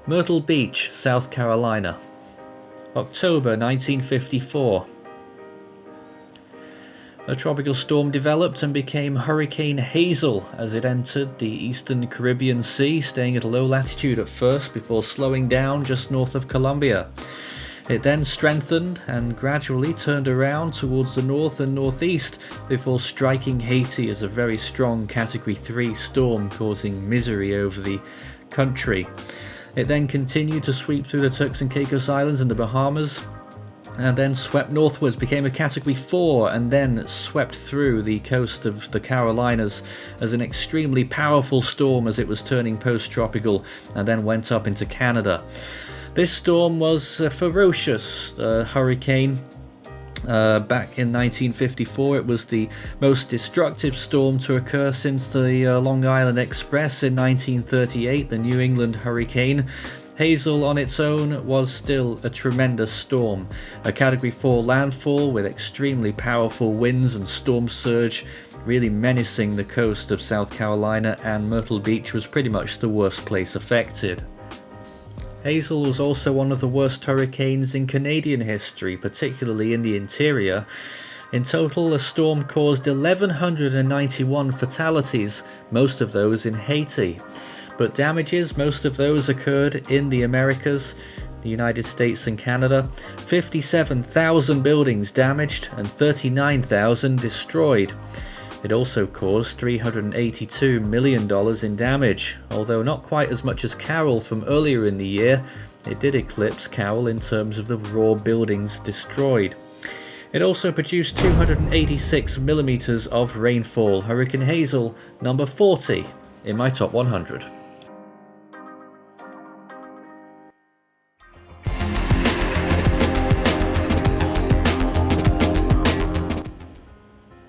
Myrtle Beach, South Carolina. October 1954. A tropical storm developed and became Hurricane Hazel as it entered the eastern Caribbean Sea, staying at a low latitude at first before slowing down just north of Colombia. It then strengthened and gradually turned around towards the north and northeast before striking Haiti as a very strong Category 3 storm, causing misery over the country. It then continued to sweep through the Turks and Caicos Islands and the Bahamas, and then swept northwards, became a Category 4, and then swept through the coast of the Carolinas as an extremely powerful storm as it was turning post-tropical, and then went up into Canada. This storm was a ferocious hurricane. Back in 1954, it was the most destructive storm to occur since the Long Island Express in 1938, the New England hurricane. Hazel on its own was still a tremendous storm, a Category 4 landfall with extremely powerful winds and storm surge, really menacing the coast of South Carolina, and Myrtle Beach was pretty much the worst place affected. Hazel was also one of the worst hurricanes in Canadian history, particularly in the interior. In total, the storm caused 1,191 fatalities, most of those in Haiti. But damages, most of those occurred in the Americas, the United States and Canada. 57,000 buildings damaged and 39,000 destroyed. It also caused $382 million in damage, although not quite as much as Carol from earlier in the year. It did eclipse Carol in terms of the raw buildings destroyed. It also produced 286 millimeters of rainfall. Hurricane Hazel, number 40 in my top 100.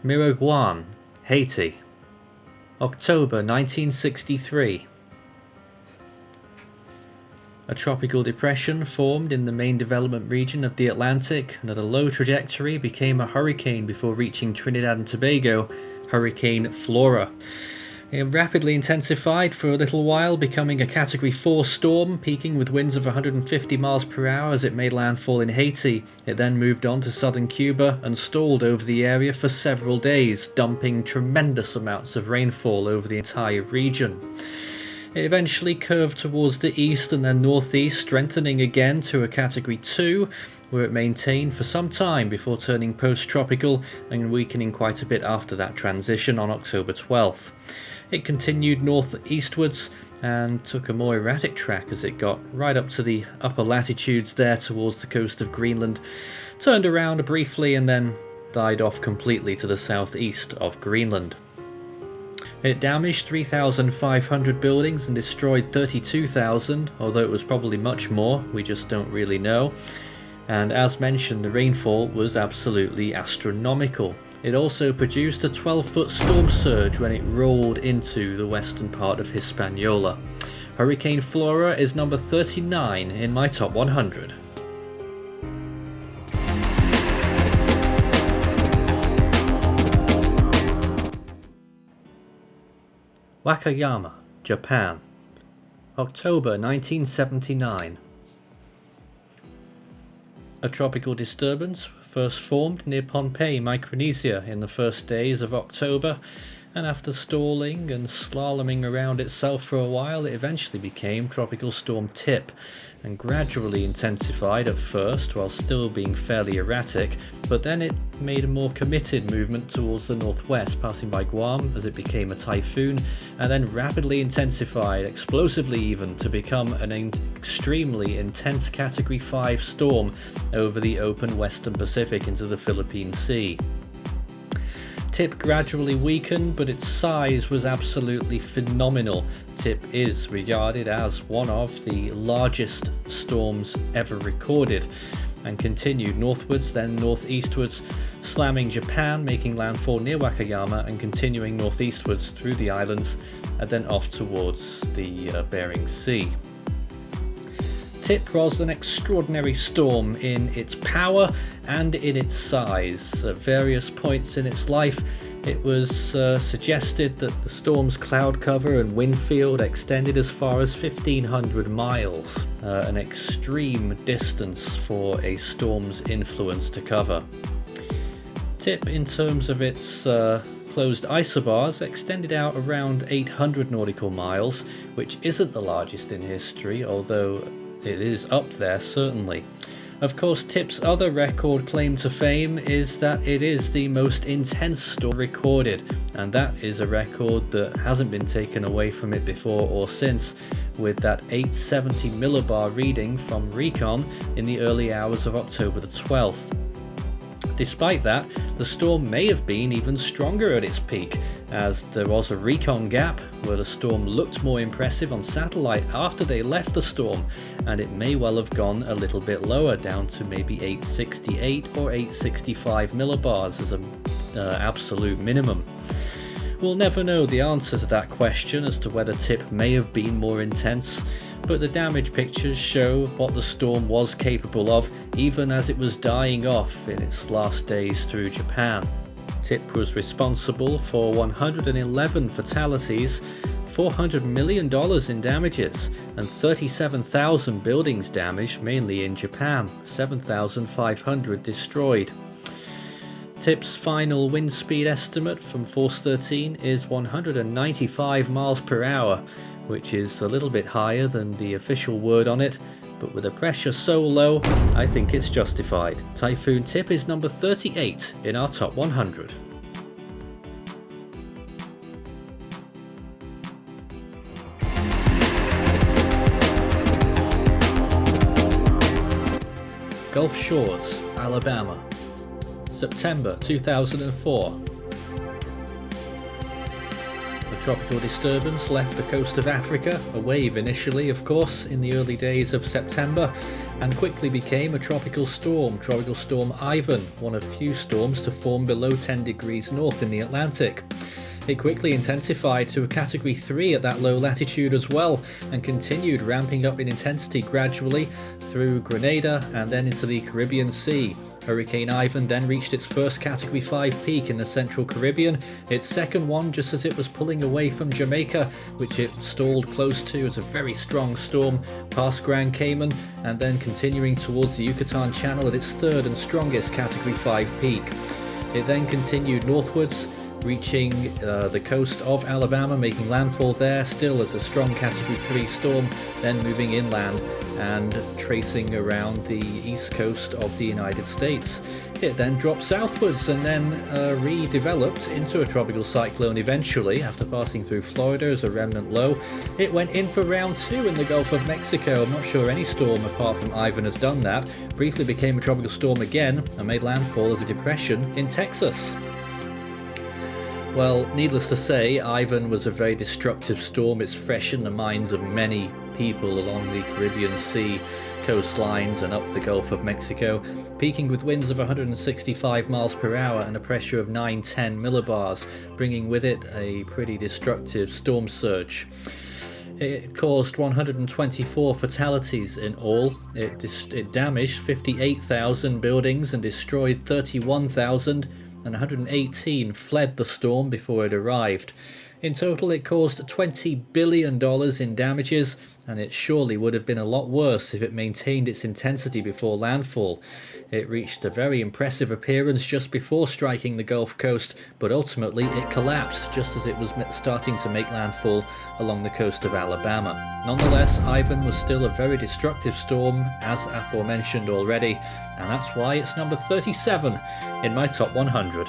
Miraguan, Haiti. October 1963. A tropical depression formed in the main development region of the Atlantic and at a low trajectory became a hurricane before reaching Trinidad and Tobago, Hurricane Flora. It rapidly intensified for a little while, becoming a Category 4 storm, peaking with winds of 150 miles per hour as it made landfall in Haiti. It then moved on to southern Cuba and stalled over the area for several days, dumping tremendous amounts of rainfall over the entire region. It eventually curved towards the east and then northeast, strengthening again to a Category 2, where it maintained for some time before turning post-tropical and weakening quite a bit after that transition on October 12th. It continued northeastwards and took a more erratic track as it got right up to the upper latitudes there towards the coast of Greenland, turned around briefly and then died off completely to the southeast of Greenland. It damaged 3,500 buildings and destroyed 32,000, although it was probably much more, we just don't really know. And as mentioned, the rainfall was absolutely astronomical. It also produced a 12-foot storm surge when it rolled into the western part of Hispaniola. Hurricane Flora is number 39 in my top 100. Wakayama, Japan. October 1979. A tropical disturbance first formed near Pohnpei, Micronesia in the first days of October, and after stalling and slaloming around itself for a while, it eventually became Tropical Storm Tip and gradually intensified at first while still being fairly erratic, but then it made a more committed movement towards the northwest, passing by Guam as it became a typhoon, and then rapidly intensified, explosively even, to become an extremely intense Category 5 storm over the open western Pacific into the Philippine Sea. Tip gradually weakened, but its size was absolutely phenomenal. Tip is regarded as one of the largest storms ever recorded, and continued northwards, then northeastwards, slamming Japan, making landfall near Wakayama, and continuing northeastwards through the islands, and then off towards the Bering Sea. Tip was an extraordinary storm in its power and in its size. At various points in its life, It was suggested that the storm's cloud cover and wind field extended as far as 1,500 miles, an extreme distance for a storm's influence to cover. Tip, in terms of its closed isobars, extended out around 800 nautical miles, which isn't the largest in history, although it is up there certainly. Of course, Tip's other record claim to fame is that it is the most intense storm recorded, and that is a record that hasn't been taken away from it before or since, with that 870 millibar reading from Recon in the early hours of October the 12th. Despite that, the storm may have been even stronger at its peak, as there was a recon gap where the storm looked more impressive on satellite after they left the storm, and it may well have gone a little bit lower, down to maybe 868 or 865 millibars as an absolute minimum. We'll never know the answer to that question as to whether Tip may have been more intense, but the damage pictures show what the storm was capable of, even as it was dying off in its last days through Japan. Tip was responsible for 111 fatalities, $400 million in damages, and 37,000 buildings damaged, mainly in Japan, 7,500 destroyed. Tip's final wind speed estimate from Force 13 is 195 miles per hour, which is a little bit higher than the official word on it, but with the pressure so low, I think it's justified. Typhoon Tip is number 38 in our top 100. Gulf Shores, Alabama, September 2004. A tropical disturbance left the coast of Africa, a wave initially of course in the early days of September, and quickly became a tropical storm, Tropical Storm Ivan, one of few storms to form below 10 degrees north in the Atlantic. It quickly intensified to a Category 3 at that low latitude as well, and continued ramping up in intensity gradually through Grenada and then into the Caribbean Sea. Hurricane Ivan then reached its first Category 5 peak in the central Caribbean, its second one just as it was pulling away from Jamaica, which it stalled close to as a very strong storm, past Grand Cayman, and then continuing towards the Yucatan Channel at its third and strongest Category 5 peak. It then continued northwards, reaching the coast of Alabama, making landfall there, still as a strong Category 3 storm, then moving inland and tracing around the east coast of the United States. It then dropped southwards and then redeveloped into a tropical cyclone eventually, after passing through Florida as a remnant low. It went in for round 2 in the Gulf of Mexico. I'm not sure any storm apart from Ivan has done that. Briefly became a tropical storm again and made landfall as a depression in Texas. Well, needless to say, Ivan was a very destructive storm. It's fresh in the minds of many people along the Caribbean Sea coastlines and up the Gulf of Mexico, peaking with winds of 165 miles per hour and a pressure of 910 millibars, bringing with it a pretty destructive storm surge. It caused 124 fatalities in all. It damaged 58,000 buildings and destroyed 31,000, and 118 fled the storm before it arrived. In total, it caused $20 billion in damages, and it surely would have been a lot worse if it maintained its intensity before landfall. It reached a very impressive appearance just before striking the Gulf Coast, but ultimately it collapsed just as it was starting to make landfall along the coast of Alabama. Nonetheless, Ivan was still a very destructive storm, as aforementioned already, and that's why it's number 37 in my top 100.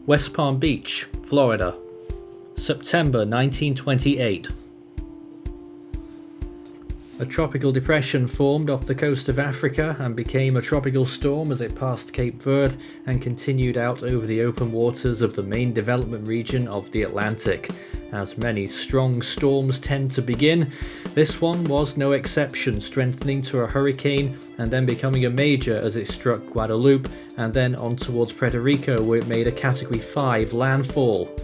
West Palm Beach, Florida, September 1928. A tropical depression formed off the coast of Africa and became a tropical storm as it passed Cape Verde and continued out over the open waters of the main development region of the Atlantic. As many strong storms tend to begin, this one was no exception, strengthening to a hurricane and then becoming a major as it struck Guadeloupe and then on towards Puerto Rico, where it made a Category 5 landfall.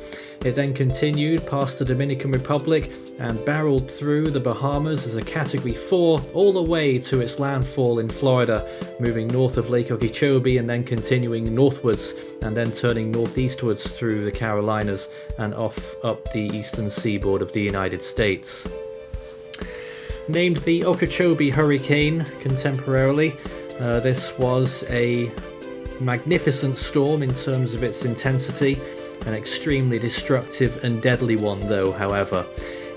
It then continued past the Dominican Republic and barreled through the Bahamas as a Category 4 all the way to its landfall in Florida, moving north of Lake Okeechobee and then continuing northwards and then turning northeastwards through the Carolinas and off up the eastern seaboard of the United States. Named the Okeechobee Hurricane contemporarily, this was a magnificent storm in terms of its intensity, an extremely destructive and deadly one though, however.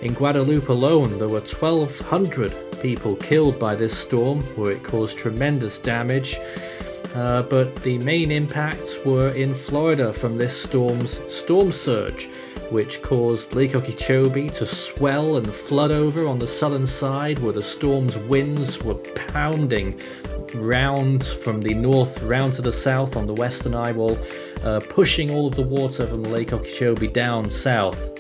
In Guadeloupe alone, there were 1,200 people killed by this storm, where it caused tremendous damage, but the main impacts were in Florida from this storm's storm surge, which caused Lake Okeechobee to swell and flood over on the southern side, where the storm's winds were pounding round from the north round to the south on the western eyewall, pushing all of the water from Lake Okeechobee down south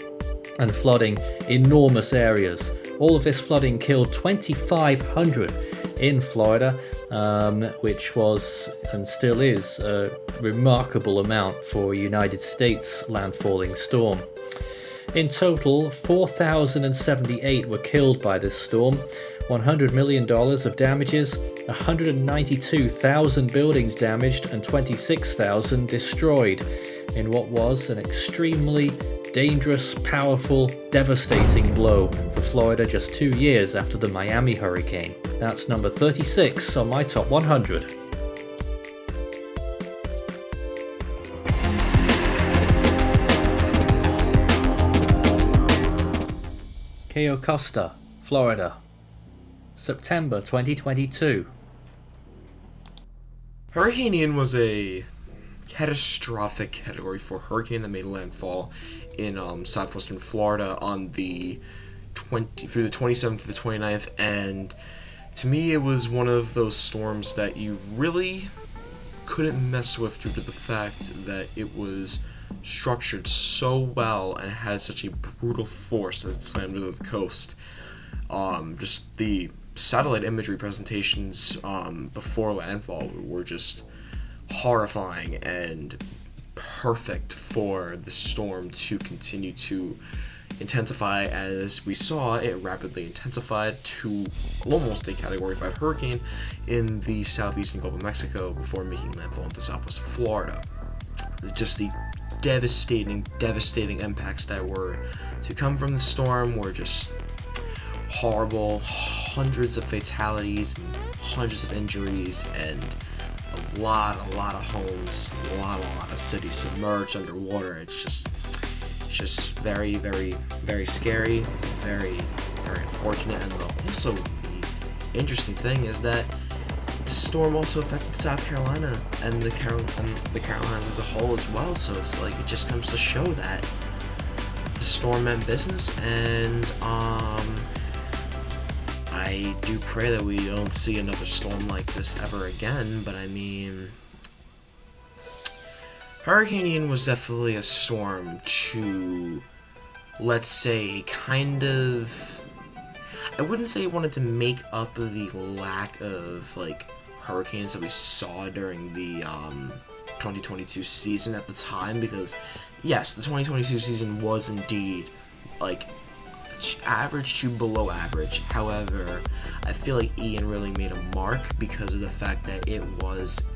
and flooding enormous areas. All of this flooding killed 2,500 in Florida, which was and still is a remarkable amount for a United States landfalling storm. In total, 4,078 were killed by this storm, $100 million of damages, 192,000 buildings damaged and 26,000 destroyed in what was an extremely dangerous, powerful, devastating blow for Florida just 2 years after the Miami hurricane. That's number 36 on my top 100. Cayo Costa, Florida, September 2022. Hurricane Ian was a catastrophic Category 4 hurricane that made landfall in southwestern Florida on the 27th to the 29th, and to me it was one of those storms that you really couldn't mess with due to the fact that it was structured so well and had such a brutal force as it slammed into the coast. Just the satellite imagery presentations before landfall were just horrifying and perfect for the storm to continue to intensify. As we saw, it rapidly intensified to almost a Category 5 hurricane in the southeastern Gulf of Mexico before making landfall into southwest Florida. Just the devastating impacts that were to come from the storm were just horrible. Hundreds of fatalities and hundreds of injuries, and a lot of homes, a lot of cities submerged underwater. It's just very scary, very unfortunate. And also the interesting thing is that the storm also affected South Carolina and the Carolinas as a whole as well. So it's like it just comes to show that the storm meant business, and I do pray that we don't see another storm like this ever again. But I mean, Hurricane Ian was definitely a storm to, let's say, kind of, I wouldn't say it wanted to make up the lack of like hurricanes that we saw during the 2022 season at the time, because yes, the 2022 season was indeed like average to below average. However, I feel like Ian really made a mark because of the fact that it was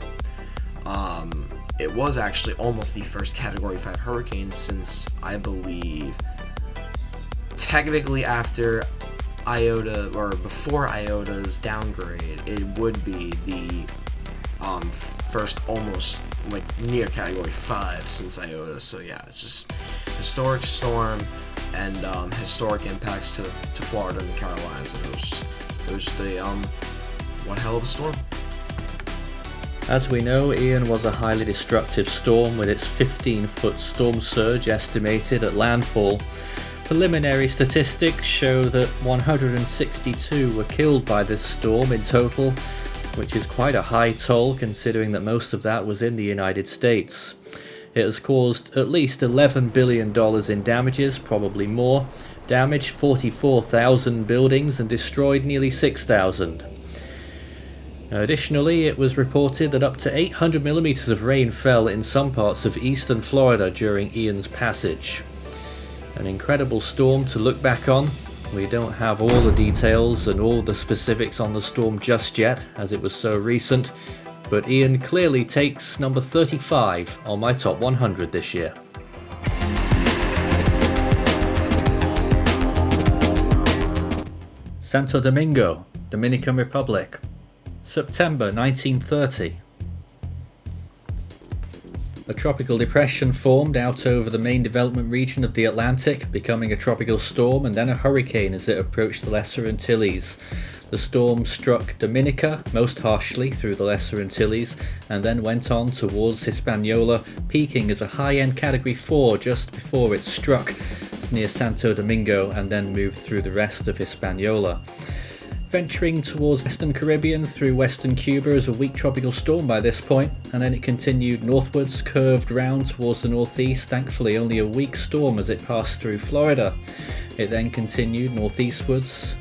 actually almost the first Category 5 hurricane since, I believe, technically after Iota, or before Iota's downgrade, it would be the first almost like near Category 5 since Iota. So yeah, it's just historic storm and historic impacts to Florida and the Carolinas, and it was just a one hell of a storm. As we know, Ian was a highly destructive storm with its 15-foot storm surge estimated at landfall. Preliminary statistics show that 162 were killed by this storm in total, which is quite a high toll considering that most of that was in the United States. It has caused at least $11 billion in damages, probably more, damaged 44,000 buildings and destroyed nearly 6,000. Additionally, it was reported that up to 800 millimeters of rain fell in some parts of eastern Florida during Ian's passage. An incredible storm to look back on. We don't have all the details and all the specifics on the storm just yet, as it was so recent, but Ian clearly takes number 35 on my top 100 this year. Santo Domingo, Dominican Republic, September 1930. A tropical depression formed out over the main development region of the Atlantic, becoming a tropical storm and then a hurricane as it approached the Lesser Antilles. The storm struck Dominica most harshly through the Lesser Antilles and then went on towards Hispaniola, peaking as a high-end Category 4 just before it struck near Santo Domingo and then moved through the rest of Hispaniola. Venturing towards Western Caribbean through Western Cuba as a weak tropical storm by this point, and then it continued northwards, curved round towards the northeast, thankfully only a weak storm as it passed through Florida. It then continued northeastwards,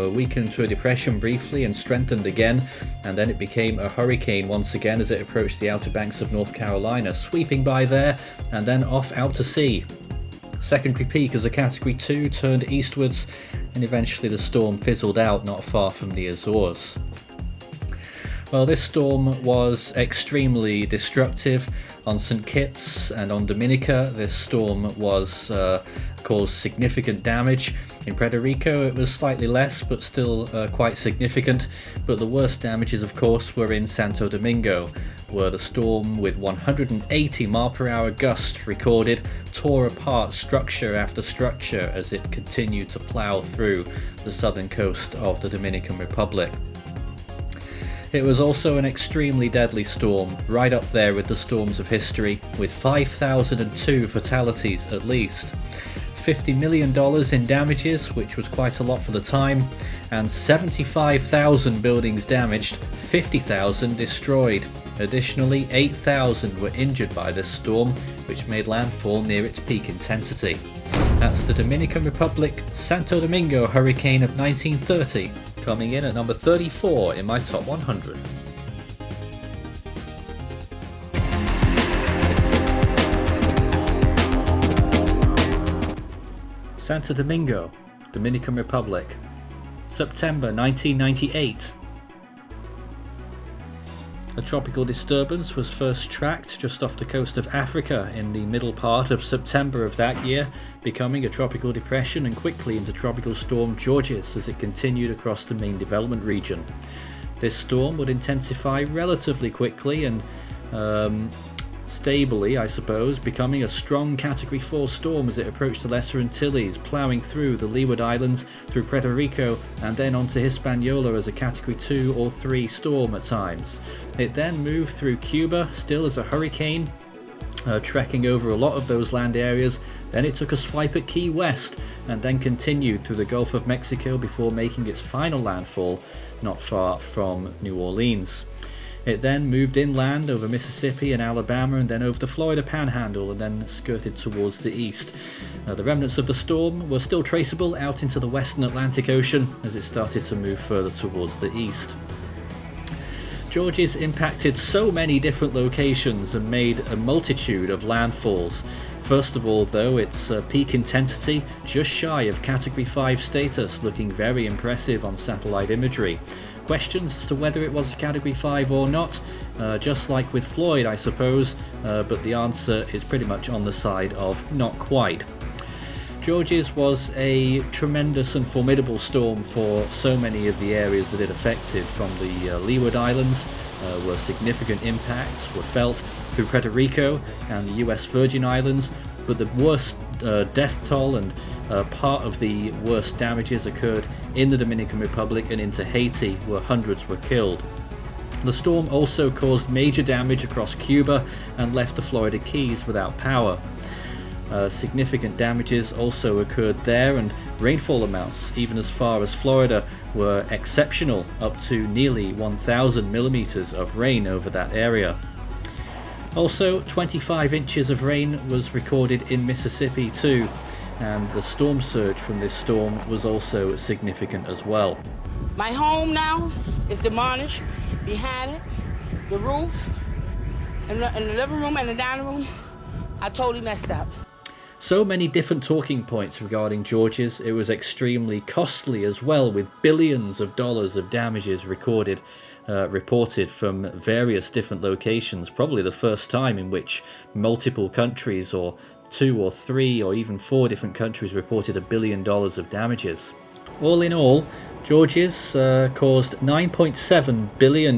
weakened to a depression briefly and strengthened again, and then it became a hurricane once again as it approached the Outer Banks of North Carolina, sweeping by there and then off out to sea. Secondary peak as a Category 2 turned eastwards, and eventually the storm fizzled out not far from the Azores. Well, this storm was extremely destructive on St. Kitts and on Dominica. This storm caused significant damage. In Puerto Rico it was slightly less, but still quite significant. But the worst damages, of course, were in Santo Domingo, where the storm, with 180 mph gusts recorded, tore apart structure after structure as it continued to plough through the southern coast of the Dominican Republic. It was also an extremely deadly storm, right up there with the storms of history, with 5,002 fatalities at least. $50 million in damages, which was quite a lot for the time, and 75,000 buildings damaged, 50,000 destroyed. Additionally, 8,000 were injured by this storm, which made landfall near its peak intensity. That's the Dominican Republic Santo Domingo hurricane of 1930, coming in at number 34 in my top 100. Santo Domingo, Dominican Republic, September 1998. A tropical disturbance was first tracked just off the coast of Africa in the middle part of September of that year, becoming a tropical depression and quickly into Tropical Storm Georges as it continued across the main development region. This storm would intensify relatively quickly and stably, I suppose, becoming a strong Category 4 storm as it approached the Lesser Antilles, ploughing through the Leeward Islands, through Puerto Rico, and then onto Hispaniola as a Category 2 or 3 storm at times. It then moved through Cuba, still as a hurricane, trekking over a lot of those land areas. Then it took a swipe at Key West, and then continued through the Gulf of Mexico before making its final landfall not far from New Orleans. It then moved inland over Mississippi and Alabama and then over the Florida Panhandle and then skirted towards the east. The remnants of the storm were still traceable out into the western Atlantic Ocean as it started to move further towards the east. Georges impacted so many different locations and made a multitude of landfalls. First of all, though, its peak intensity just shy of Category 5 status, looking very impressive on satellite imagery. Questions as to whether it was a Category 5 or not, just like with Floyd, I suppose, but the answer is pretty much on the side of not quite. Georges was a tremendous and formidable storm for so many of the areas that it affected, from the Leeward Islands, where significant impacts were felt, through Puerto Rico and the US Virgin Islands, but the worst death toll and part of the worst damages occurred in the Dominican Republic and into Haiti, where hundreds were killed. The storm also caused major damage across Cuba and left the Florida Keys without power. Significant damages also occurred there, and rainfall amounts, even as far as Florida, were exceptional, up to nearly 1,000 millimeters of rain over that area. Also, 25 inches of rain was recorded in Mississippi too, and the storm surge from this storm was also significant as well. My home now is demolished. Behind it, the roof, and the living room and the dining room, I totally messed up. So many different talking points regarding Georges. It was extremely costly as well, with billions of dollars of damages reported from various different locations. Probably the first time in which multiple countries, or 2 or 3 or even 4 different countries, reported $1 billion of damages. All in all, Georges caused $9.7 billion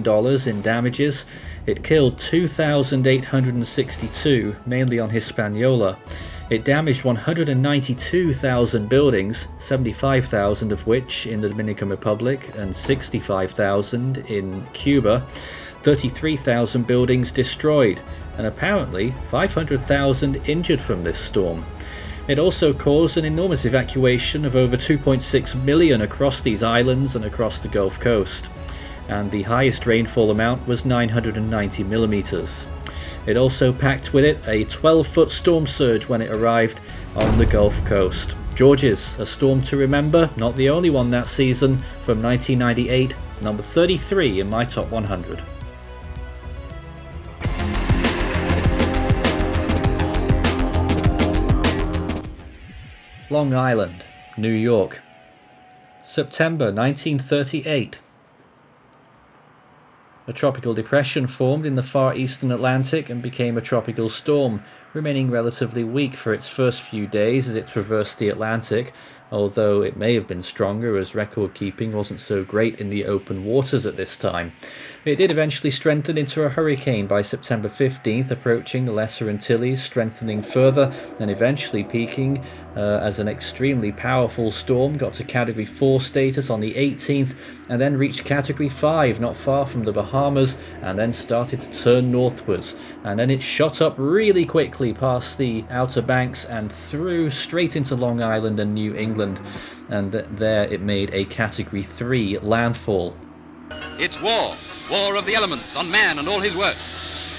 in damages. It killed 2,862, mainly on Hispaniola. It damaged 192,000 buildings, 75,000 of which in the Dominican Republic and 65,000 in Cuba. 33,000 buildings destroyed, and apparently 500,000 injured from this storm. It also caused an enormous evacuation of over 2.6 million across these islands and across the Gulf Coast, and the highest rainfall amount was 990 millimeters. It also packed with it a 12-foot storm surge when it arrived on the Gulf Coast. Georges, a storm to remember, not the only one that season, from 1998, number 33 in my top 100. Long Island, New York, September 1938. A tropical depression formed in the far eastern Atlantic and became a tropical storm, remaining relatively weak for its first few days as it traversed the Atlantic, although it may have been stronger as record keeping wasn't so great in the open waters at this time. It did eventually strengthen into a hurricane by September 15th, approaching the Lesser Antilles, strengthening further and eventually peaking as an extremely powerful storm, got to Category 4 status on the 18th and then reached Category 5 not far from the Bahamas, and then started to turn northwards, and then it shot up really quickly past the Outer Banks and through straight into Long Island and New England, and there it made a Category 3 landfall. It's war of the elements on man and all his works.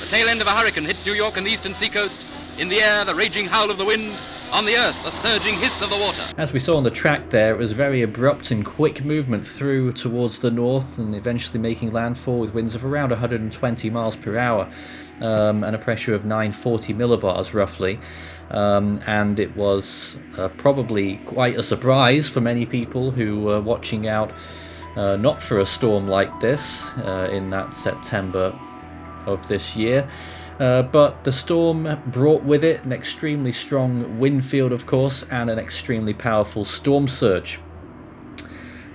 The tail end of a hurricane hits New York and the eastern seacoast. In the air, the raging howl of the wind. On the earth, the surging hiss of the water. As we saw on the track there, it was very abrupt and quick movement through towards the north and eventually making landfall with winds of around 120 miles per hour and a pressure of 940 millibars roughly. And it was probably quite a surprise for many people who were watching out not for a storm like this in that September of this year. But the storm brought with it an extremely strong wind field, of course, and an extremely powerful storm surge.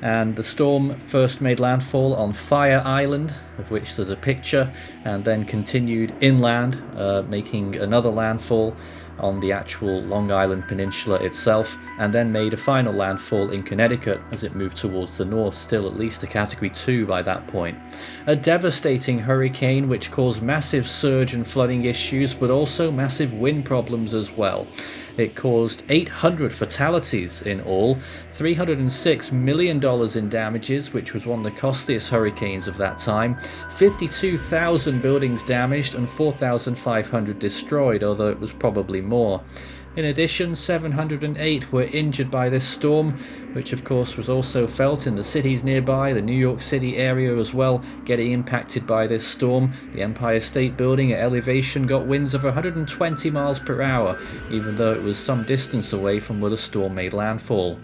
And the storm first made landfall on Fire Island, of which there's a picture, and then continued inland, making another landfall on the actual Long Island Peninsula itself, and then made a final landfall in Connecticut as it moved towards the north, still at least a Category 2 by that point. A devastating hurricane which caused massive surge and flooding issues, but also massive wind problems as well. It caused 800 fatalities in all, $306 million in damages, which was one of the costliest hurricanes of that time, 52,000 buildings damaged and 4,500 destroyed, although it was probably more. In addition, 708 were injured by this storm, which of course was also felt in the cities nearby, the New York City area as well, getting impacted by this storm. The Empire State Building at elevation got winds of 120 miles per hour, even though it was some distance away from where the storm made landfall.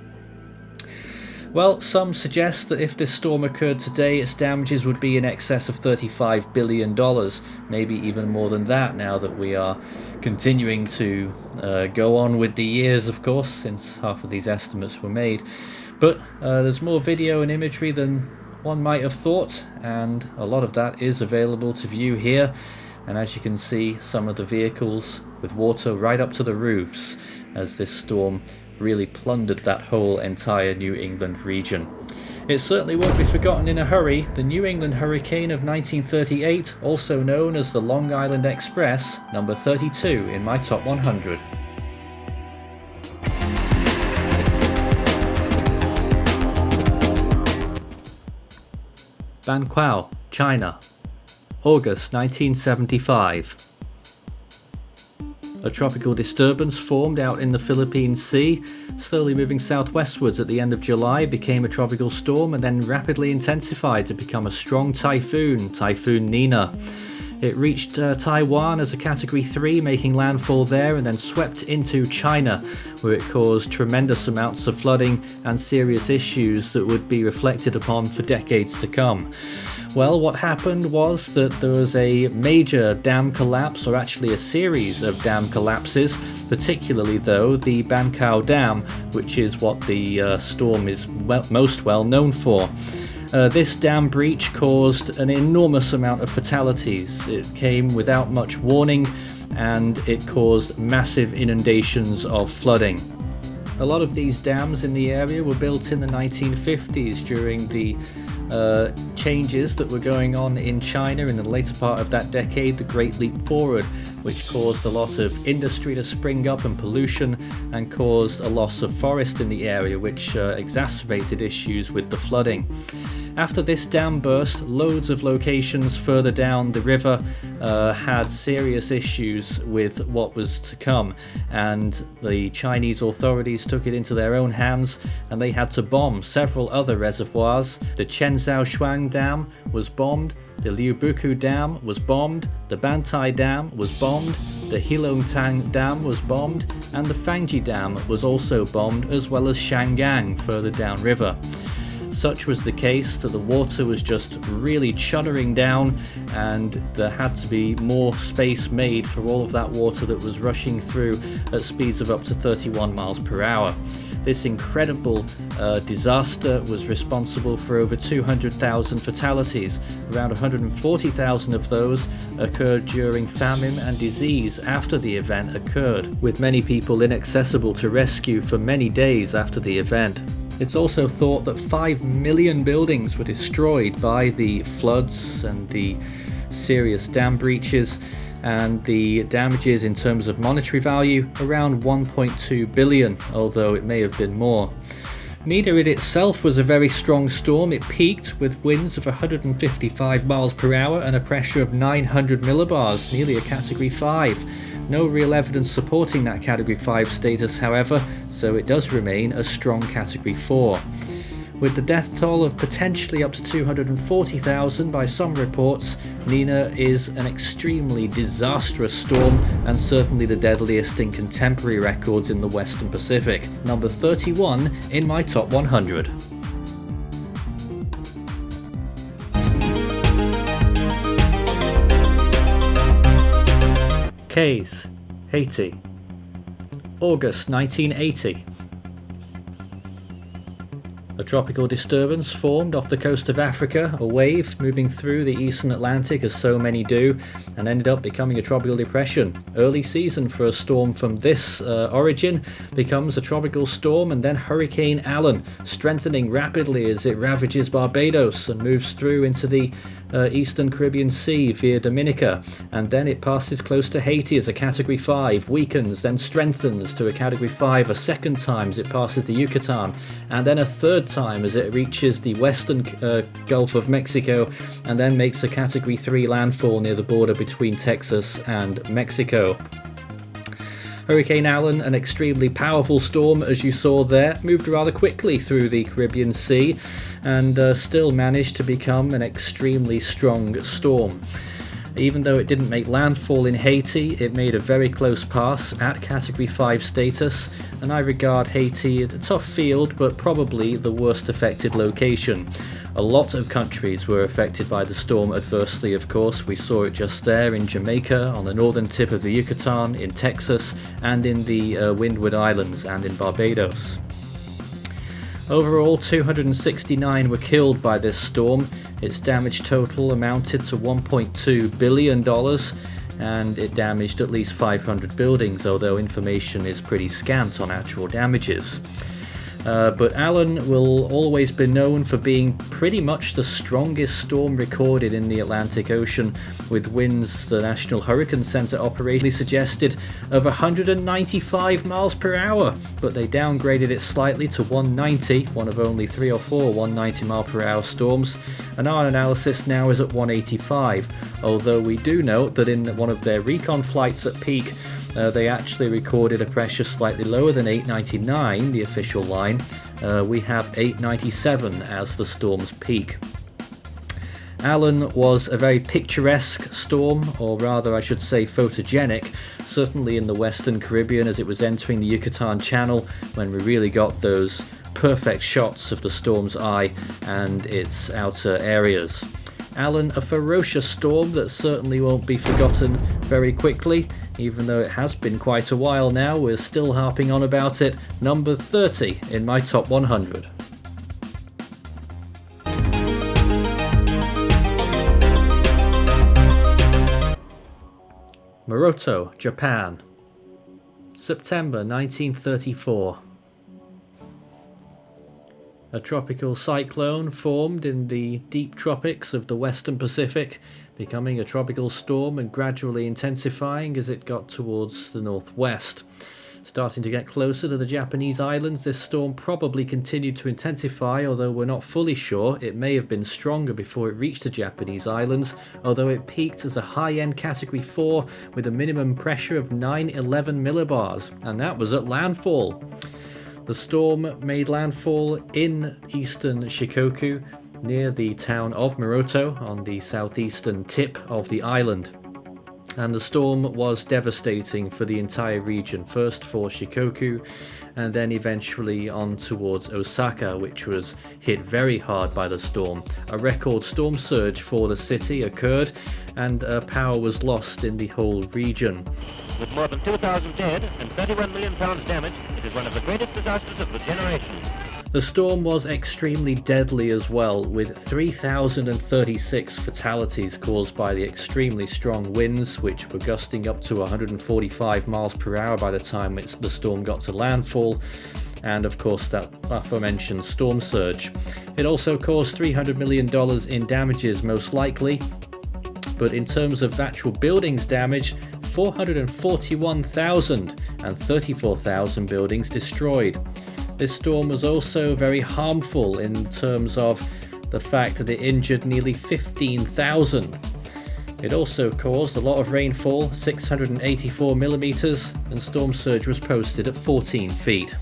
Well, some suggest that if this storm occurred today, its damages would be in excess of $35 billion, maybe even more than that now that we are continuing to go on with the years, of course, since half of these estimates were made. But there's more video and imagery than one might have thought, and a lot of that is available to view here. And as you can see, some of the vehicles with water right up to the roofs as this storm really plundered that whole entire New England region. It certainly won't be forgotten in a hurry. The New England Hurricane of 1938, also known as the Long Island Express, number 32 in my top 100. Banqiao, China, August 1975. A tropical disturbance formed out in the Philippine Sea, slowly moving southwestwards at the end of July, became a tropical storm and then rapidly intensified to become a strong typhoon, Typhoon Nina. It reached Taiwan as a Category 3, making landfall there, and then swept into China, where it caused tremendous amounts of flooding and serious issues that would be reflected upon for decades to come. Well, what happened was that there was a major dam collapse, or actually a series of dam collapses, particularly though the Bankao Dam, which is what the storm is most well known for. This dam breach caused an enormous amount of fatalities. It came without much warning, and it caused massive inundations of flooding. A lot of these dams in the area were built in the 1950s during the changes that were going on in China in the later part of that decade, the Great Leap Forward, which caused a lot of industry to spring up and pollution, and caused a loss of forest in the area, which exacerbated issues with the flooding. After this dam burst, loads of locations further down the river had serious issues with what was to come, and the Chinese authorities took it into their own hands, and they had to bomb several other reservoirs. The Chenzhou Shuang Dam was bombed, the Liubuku Dam was bombed, the Bantai Dam was bombed, the Heilongtang Dam was bombed, and the Fangji Dam was also bombed, as well as Shangang further downriver. Such was the case that the water was just really chuttering down, and there had to be more space made for all of that water that was rushing through at speeds of up to 31 miles per hour. This incredible disaster was responsible for over 200,000 fatalities. Around 140,000 of those occurred during famine and disease after the event occurred, with many people inaccessible to rescue for many days after the event. It's also thought that 5 million buildings were destroyed by the floods and the serious dam breaches, and the damages in terms of monetary value around 1.2 billion, although it may have been more. Nina in itself was a very strong storm. It peaked with winds of 155 miles per hour and a pressure of 900 millibars, nearly a Category 5. No real evidence supporting that Category 5 status, however, so it does remain a strong Category 4. With the death toll of potentially up to 240,000 by some reports, Nina is an extremely disastrous storm, and certainly the deadliest in contemporary records in the Western Pacific. Number 31 in my top 100. K's, Haiti. August 1980. A tropical disturbance formed off the coast of Africa, a wave moving through the eastern Atlantic as so many do, and ended up becoming a tropical depression. Early season for a storm from this origin becomes a tropical storm, and then Hurricane Allen, strengthening rapidly as it ravages Barbados and moves through into the eastern Caribbean Sea via Dominica, and then it passes close to Haiti as a Category 5, weakens, then strengthens to a Category 5 a second time as it passes the Yucatan, and then a third time as it reaches the western Gulf of Mexico, and then makes a Category 3 landfall near the border between Texas and Mexico. Hurricane Allen, an extremely powerful storm as you saw there, moved rather quickly through the Caribbean Sea and still managed to become an extremely strong storm. Even though it didn't make landfall in Haiti, it made a very close pass at Category 5 status, and I regard Haiti as a tough field, but probably the worst affected location. A lot of countries were affected by the storm adversely, of course. We saw it just there in Jamaica, on the northern tip of the Yucatan, in Texas, and in the Windward Islands and in Barbados. Overall, 269 were killed by this storm. Its damage total amounted to $1.2 billion, and it damaged at least 500 buildings, although information is pretty scant on actual damages. But Allen will always be known for being pretty much the strongest storm recorded in the Atlantic Ocean, with winds the National Hurricane Center operationally suggested of 195 miles per hour, but they downgraded it slightly to 190, one of only 3 or 4 190 mile per hour storms, and our analysis now is at 185, although we do note that in one of their recon flights at peak, they actually recorded a pressure slightly lower than 899, the official line. We have 897 as the storm's peak. Alan was a very picturesque storm, or rather I should say photogenic, certainly in the Western Caribbean as it was entering the Yucatan Channel, when we really got those perfect shots of the storm's eye and its outer areas. Alan, a ferocious storm that certainly won't be forgotten very quickly, even though it has been quite a while now. We're still harping on about it. Number 30 in my top 100. Moroto, Japan, September 1934. A tropical cyclone formed in the deep tropics of the Western Pacific, becoming a tropical storm and gradually intensifying as it got towards the northwest. Starting to get closer to the Japanese islands, this storm probably continued to intensify, although we're not fully sure. It may have been stronger before it reached the Japanese islands, although it peaked as a high-end Category 4 with a minimum pressure of 911 millibars, and that was at landfall. The storm made landfall in eastern Shikoku, near the town of Moroto, on the southeastern tip of the island. And the storm was devastating for the entire region, first for Shikoku, and then eventually on towards Osaka, which was hit very hard by the storm. A record storm surge for the city occurred, and power was lost in the whole region. With more than 2,000 dead and 31 million pounds damaged, it is one of the greatest disasters of the generation. The storm was extremely deadly as well, with 3,036 fatalities caused by the extremely strong winds, which were gusting up to 145 miles per hour by the time the storm got to landfall, and of course that aforementioned storm surge. It also caused $300 million in damages, most likely, but in terms of actual buildings damage, 441,000 and 34,000 buildings destroyed. This storm was also very harmful in terms of the fact that it injured nearly 15,000. It also caused a lot of rainfall, 684 millimeters, and storm surge was posted at 14 feet.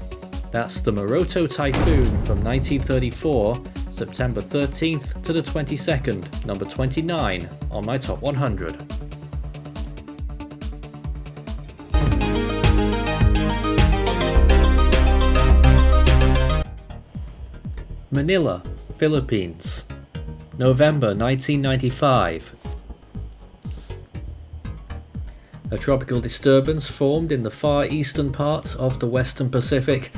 That's the Moroto Typhoon from 1934, September 13th to the 22nd, number 29 on my top 100. Manila, Philippines, November 1995. A tropical disturbance formed in the far eastern part of the Western Pacific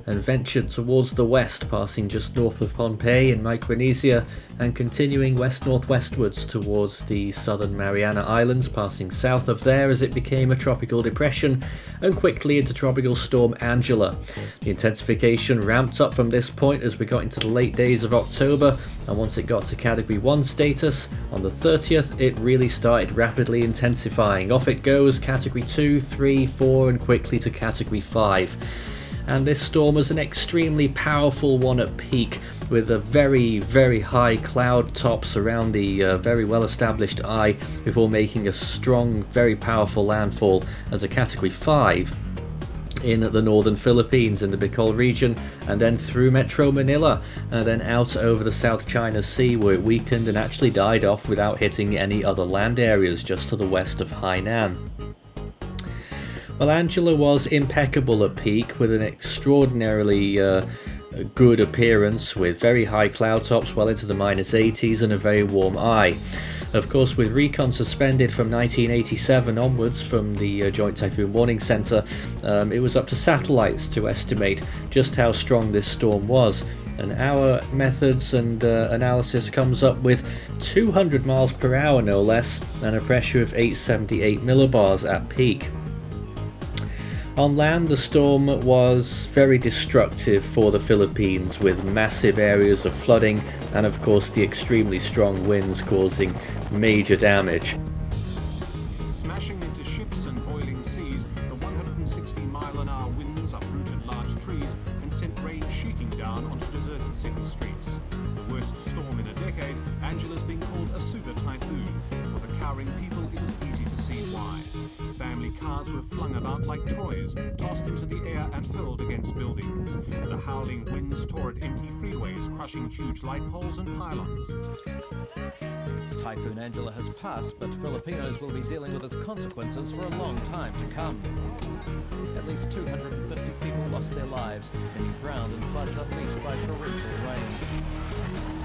and ventured towards the west, passing just north of Pohnpei in Micronesia and continuing west-northwestwards towards the southern Mariana Islands, passing south of there as it became a tropical depression and quickly into Tropical Storm Angela. The intensification ramped up from this point as we got into the late days of October, and once it got to Category 1 status, on the 30th it really started rapidly intensifying. Off it goes, Category 2, 3, 4 and quickly to Category 5. And this storm was an extremely powerful one at peak, with a very, very high cloud tops around the very well established eye before making a strong, very powerful landfall as a Category 5 in the northern Philippines in the Bicol region, and then through Metro Manila, and then out over the South China Sea, where it weakened and actually died off without hitting any other land areas just to the west of Hainan. Well, Angela was impeccable at peak, with an extraordinarily good appearance, with very high cloud tops well into the -80s and a very warm eye. Of course, with recon suspended from 1987 onwards from the Joint Typhoon Warning Center, it was up to satellites to estimate just how strong this storm was. And our methods and analysis comes up with 200 miles per hour no less, and a pressure of 878 millibars at peak. On land, the storm was very destructive for the Philippines, with massive areas of flooding and of course the extremely strong winds causing major damage. Smashing into ships and boiling seas, the 160-mile-an-hour winds uprooted large trees and sent rain sheeting down onto deserted city streets. The worst storm in a decade, Angela's been called a super typhoon. For the cowering people, it was easy to see why. Family cars cars were flung about like toys, tossed into the air and hurled against buildings. The howling winds tore at empty freeways, crushing huge light poles and pylons. Typhoon Angela has passed, but Filipinos will be dealing with its consequences for a long time to come. At least 250 people lost their lives, many drowned in floods unleashed by torrential rain.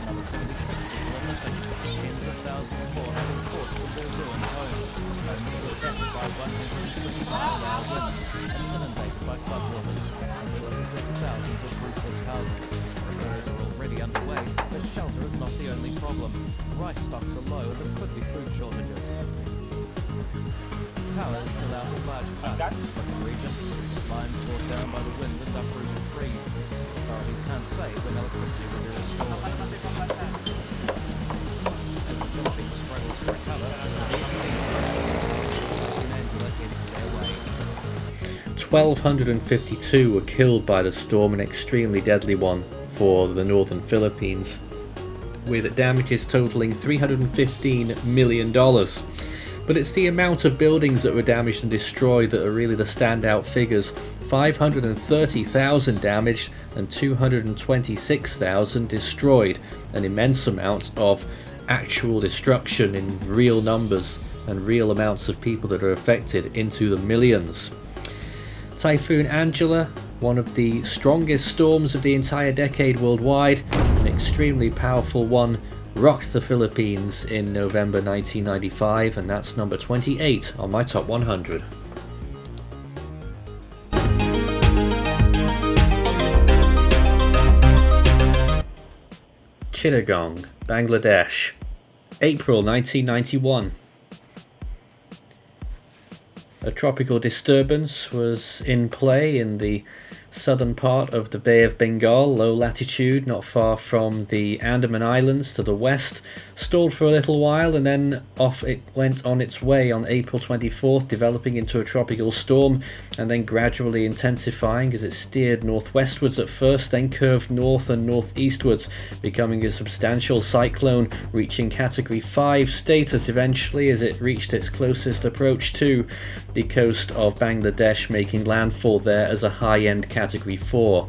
Another 76 people are missing. Tens of thousands more have been forced from their ruined homes. Homes were affected by 150-mile-an-hour winds and inundated by floodwaters. Villages left thousands of roofless houses. Repairs are already underway, but shelter is not the only problem. Rice stocks are low and there could be food shortages. Power is still out in large parts of the stricken region. Lines brought down by the wind and uprooted trees. Authorities can't say when electricity will be restored. As the Philippines struggles to recover, Typhoon Angela heads their way. 1,252 were killed by the storm, an extremely deadly one for the northern Philippines, with damages totaling $315 million. But it's the amount of buildings that were damaged and destroyed that are really the standout figures. 530,000 damaged and 226,000 destroyed, an immense amount of actual destruction in real numbers and real amounts of people that are affected, into the millions. Typhoon Angela, one of the strongest storms of the entire decade worldwide, an extremely powerful one, rocked the Philippines in November 1995, and that's number 28 on my top 100. Chittagong, Bangladesh, April 1991. A tropical disturbance was in play in the southern part of the Bay of Bengal, low latitude, not far from the Andaman Islands to the west, stalled for a little while, and then off it went on its way on April 24th, developing into a tropical storm, and then gradually intensifying as it steered northwestwards at first, then curved north and northeastwards, becoming a substantial cyclone, reaching Category 5 status eventually as it reached its closest approach to the coast of Bangladesh, making landfall there as a high-end Category 4.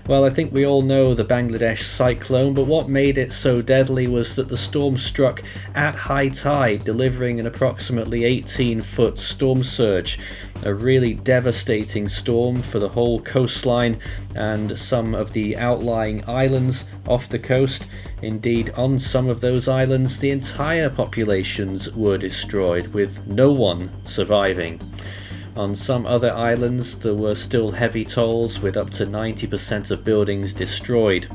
Well, I think we all know the Bangladesh cyclone, but what made it so deadly was that the storm struck at high tide, delivering an approximately 18-foot storm surge, a really devastating storm for the whole coastline and some of the outlying islands off the coast. Indeed, on some of those islands, the entire populations were destroyed, with no one surviving. On some other islands, there were still heavy tolls, with up to 90% of buildings destroyed.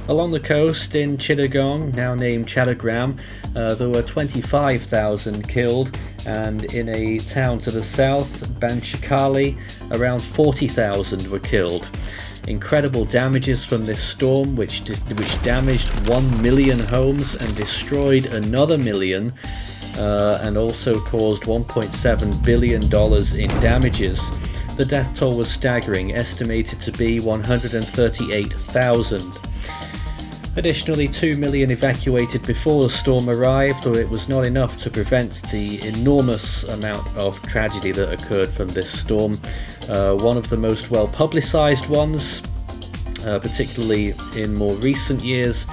Along the coast in Chittagong, now named Chattogram, there were 25,000 killed, and in a town to the south, Banchikali, around 40,000 were killed. Incredible damages from this storm, which damaged 1 million homes and destroyed another million, and also caused $1.7 billion in damages. The death toll was staggering, estimated to be 138,000. Additionally, 2 million evacuated before the storm arrived, though it was not enough to prevent the enormous amount of tragedy that occurred from this storm. One of the most well publicized ones, particularly in more recent years,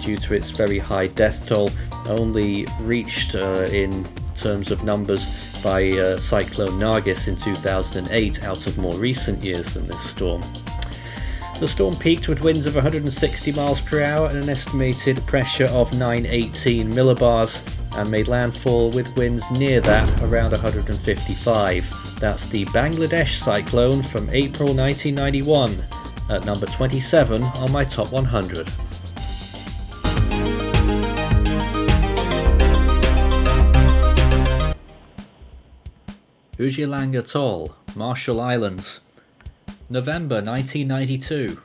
due to its very high death toll, only reached in terms of numbers by Cyclone Nargis in 2008, out of more recent years than this storm. The storm peaked with winds of 160 miles per hour and an estimated pressure of 918 millibars, and made landfall with winds near that, around 155. That's the Bangladesh cyclone from April 1991, at number 27 on my top 100. Ujilang Atoll, Marshall Islands, November 1992.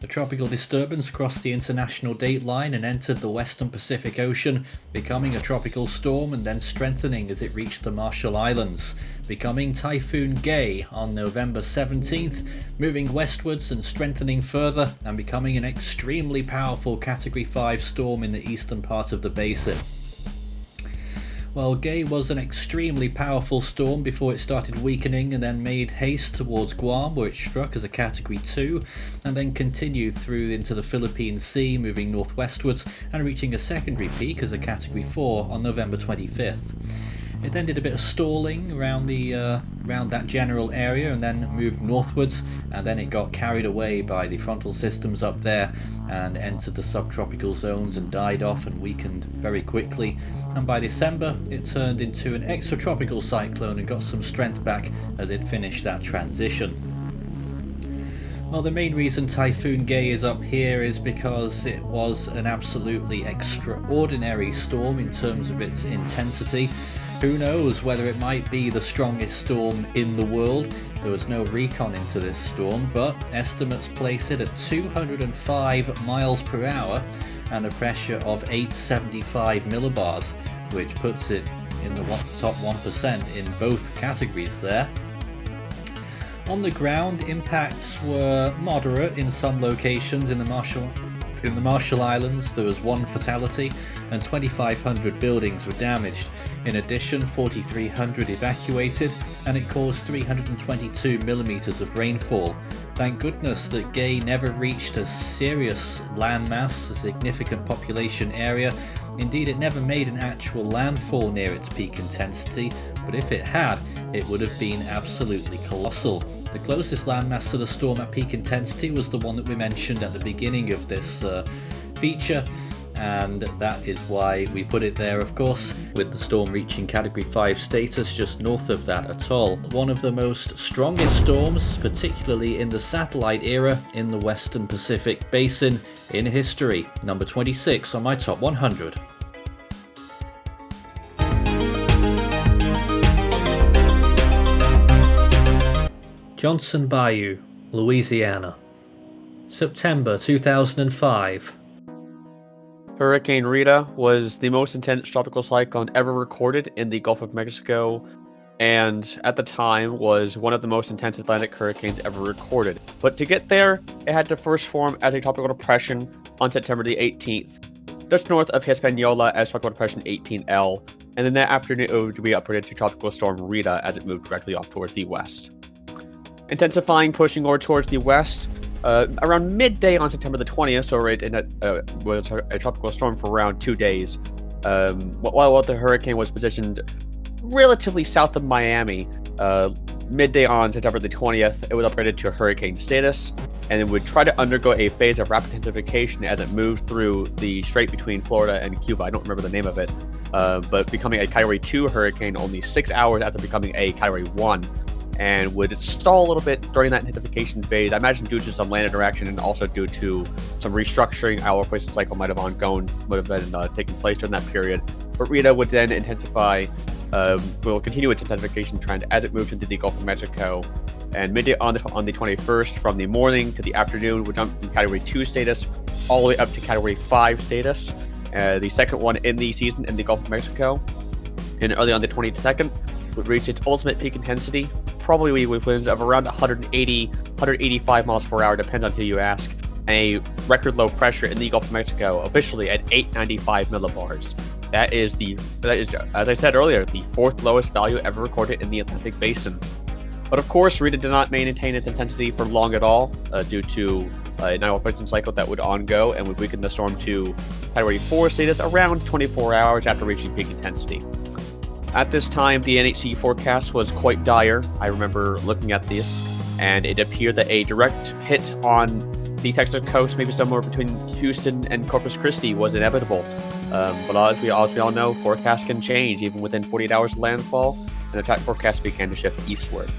A tropical disturbance crossed the international date line and entered the western Pacific Ocean, becoming a tropical storm and then strengthening as it reached the Marshall Islands, becoming Typhoon Gay on November 17th, moving westwards and strengthening further and becoming an extremely powerful Category 5 storm in the eastern part of the basin. Well, Gay was an extremely powerful storm before it started weakening and then made haste towards Guam, where it struck as a Category 2, and then continued through into the Philippine Sea, moving northwestwards and reaching a secondary peak as a Category 4 on November 25th. It then did a bit of stalling around that general area and then moved northwards, and then it got carried away by the frontal systems up there and entered the subtropical zones and died off and weakened very quickly. And by December it turned into an extratropical cyclone and got some strength back as it finished that transition. Well, the main reason Typhoon Gay is up here is because it was an absolutely extraordinary storm in terms of its intensity. Who knows whether it might be the strongest storm in the world? There was no recon into this storm, but estimates place it at 205 miles per hour and a pressure of 875 millibars, which puts it in the top 1% in both categories there. On the ground, impacts were moderate in some locations. In the Marshall Islands, there was one fatality and 2,500 buildings were damaged. In addition, 4,300 evacuated, and it caused 322 millimeters of rainfall. Thank goodness that Gay never reached a serious landmass, a significant population area. Indeed, it never made an actual landfall near its peak intensity, but if it had, it would have been absolutely colossal. The closest landmass to the storm at peak intensity was the one that we mentioned at the beginning of this feature, and that is why we put it there, of course, with the storm reaching Category 5 status just north of that atoll. One of the most strongest storms, particularly in the satellite era in the Western Pacific Basin in history. Number 26 on my top 100. Johnson Bayou, Louisiana. September 2005. Hurricane Rita was the most intense tropical cyclone ever recorded in the Gulf of Mexico, and at the time was one of the most intense Atlantic hurricanes ever recorded. But to get there, it had to first form as a tropical depression on September the 18th, just north of Hispaniola as Tropical Depression 18L, and then that afternoon it would be upgraded to Tropical Storm Rita as it moved directly off towards the west. Intensifying, pushing more towards the west. Around midday on September the 20th, so it was a tropical storm for around 2 days. While the hurricane was positioned relatively south of Miami, midday on September the 20th, it was upgraded to hurricane status, and it would try to undergo a phase of rapid intensification as it moved through the strait between Florida and Cuba. I don't remember the name of it, but becoming a Category 2 hurricane only 6 hours after becoming a Category 1. And would stall a little bit during that intensification phase, I imagine due to some land interaction and also due to some restructuring our replacement cycle might have been taking place during that period. But Rita would then intensify, will continue its intensification trend as it moves into the Gulf of Mexico. And midday on the 21st, from the morning to the afternoon, would jump from Category 2 status all the way up to Category 5 status, the second one in the season in the Gulf of Mexico. And early on the 22nd, would reach its ultimate peak intensity, probably with winds of around 185 miles per hour, depends on who you ask, and a record low pressure in the Gulf of Mexico, officially at 895 millibars. That is, as I said earlier, the fourth lowest value ever recorded in the Atlantic Basin. But of course, Rita did not maintain its intensity for long at all, due to a replacement cycle that would ongo and would weaken the storm to Category 4 status around 24 hours after reaching peak intensity. At this time, the NHC forecast was quite dire. I remember looking at this, and it appeared that a direct hit on the Texas coast, maybe somewhere between Houston and Corpus Christi, was inevitable. But as we all know, forecasts can change even within 48 hours of landfall, and the track forecast began to shift eastward.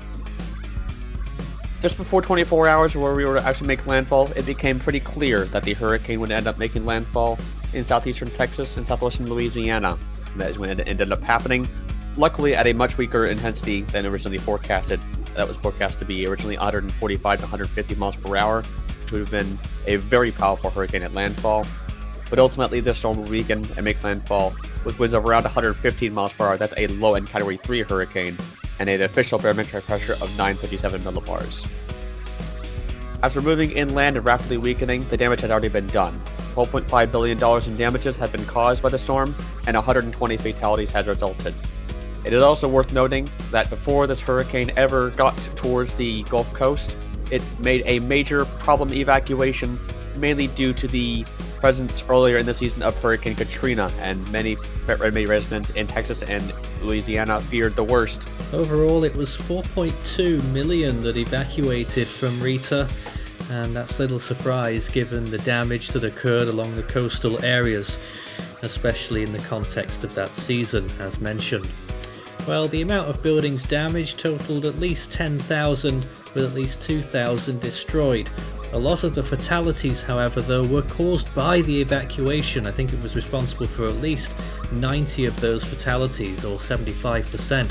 Just before 24 hours where we were to actually make landfall, it became pretty clear that the hurricane would end up making landfall in southeastern Texas and southwestern Louisiana. And that is when it ended up happening. Luckily, at a much weaker intensity than originally forecasted. That was forecast to be originally 145 to 150 miles per hour, which would have been a very powerful hurricane at landfall. But ultimately, this storm will weaken and make landfall with winds of around 115 miles per hour. That's a low-end Category 3 hurricane, and an official barometric pressure of 957 millibars. After moving inland and rapidly weakening, the damage had already been done. $12.5 billion in damages had been caused by the storm, and 120 fatalities had resulted. It is also worth noting that before this hurricane ever got towards the Gulf Coast, it made a major problem evacuation, mainly due to the presence earlier in the season of Hurricane Katrina, and many residents in Texas and Louisiana feared the worst. Overall, it was 4.2 million that evacuated from Rita, and that's little surprise given the damage that occurred along the coastal areas, especially in the context of that season, as mentioned. Well, the amount of buildings damaged totaled at least 10,000, with at least 2,000 destroyed. A lot of the fatalities, however, though, were caused by the evacuation. I think it was responsible for at least 90 of those fatalities, or 75%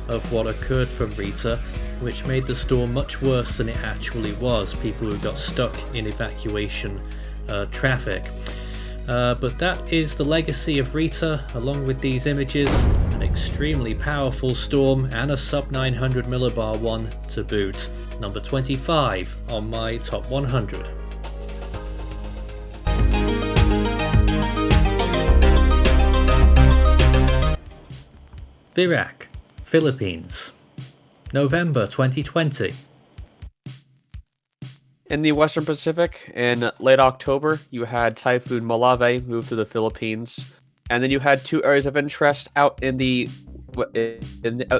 of what occurred from Rita, which made the storm much worse than it actually was. People who got stuck in evacuation traffic. But that is the legacy of Rita, along with these images, an extremely powerful storm and a sub 900 millibar one to boot. Number 25 on my top 100. Virac, Philippines, November 2020. In the Western Pacific, in late October, you had Typhoon Malave move to the Philippines, and then you had two areas of interest out in the